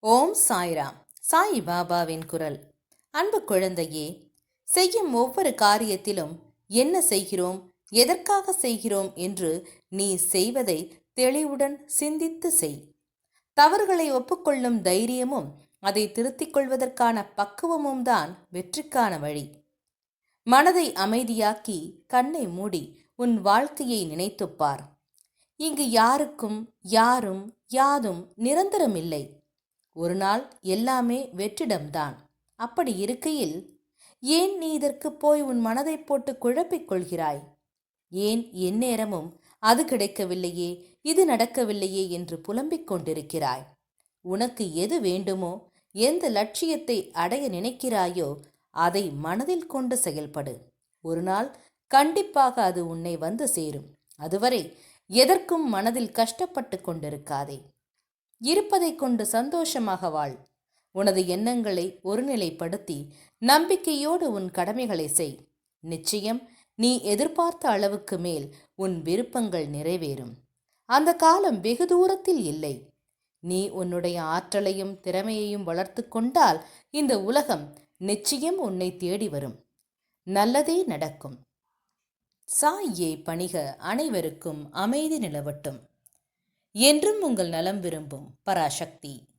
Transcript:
ஓம் சாய்ராம். சாய் பாபாவின் குரல். அன்பு குழந்தையே, செய்யும் ஒவ்வொரு காரியத்திலும் என்ன செய்கிறோம், எதற்காக செய்கிறோம் என்று நீ செய்வதை தெளிவுடன் சிந்தித்து செய். தவறுகளை ஒப்புக்கொள்ளும் தைரியமும் அதை திருத்திக் கொள்வதற்கான பக்குவமும் தான் வெற்றிக்கான வழி. மனதை அமைதியாக்கி கண்ணை மூடி உன் வாழ்க்கையை நினைத்துப்பார். இங்கு யாருக்கும் யாரும் யாதும் நிரந்தரமில்லை. ஒரு நாள் எல்லாமே வெற்றிடம்தான். அப்படி இருக்கையில் ஏன் நீ இதற்கு போய் உன் மனதை போட்டு குழப்பிக் கொள்கிறாய்? ஏன் எந்நேரமும் அது கிடைக்கவில்லையே, இது நடக்கவில்லையே என்று புலம்பிக் கொண்டிருக்கிறாய்? உனக்கு எது வேண்டுமோ, எந்த லட்சியத்தை அடைய நினைக்கிறாயோ அதை மனதில் கொண்டு செயல்படு. ஒரு நாள் கண்டிப்பாக அது உன்னை வந்து சேரும். அதுவரை எதற்கும் மனதில் கஷ்டப்பட்டு கொண்டிருக்காதே. இருப்பதை கொண்டு சந்தோஷமாக வாழ். உனது எண்ணங்களை ஒருநிலைப்படுத்தி நம்பிக்கையோடு உன் கடமைகளை செய். நிச்சயம் நீ எதிர்பார்த்த அளவுக்கு மேல் உன் விருப்பங்கள் நிறைவேறும். அந்த காலம் வெகு தூரத்தில் இல்லை. நீ உன்னுடைய ஆற்றலையும் திறமையையும் வளர்த்து கொண்டால் இந்த உலகம் நிச்சயம் உன்னை தேடி வரும். நல்லதே நடக்கும். சாயை பணிக. அனைவருக்கும் அமைதி நிலவட்டும். என்றும் உங்கள் நலம் விரும்பும் பராசக்தி.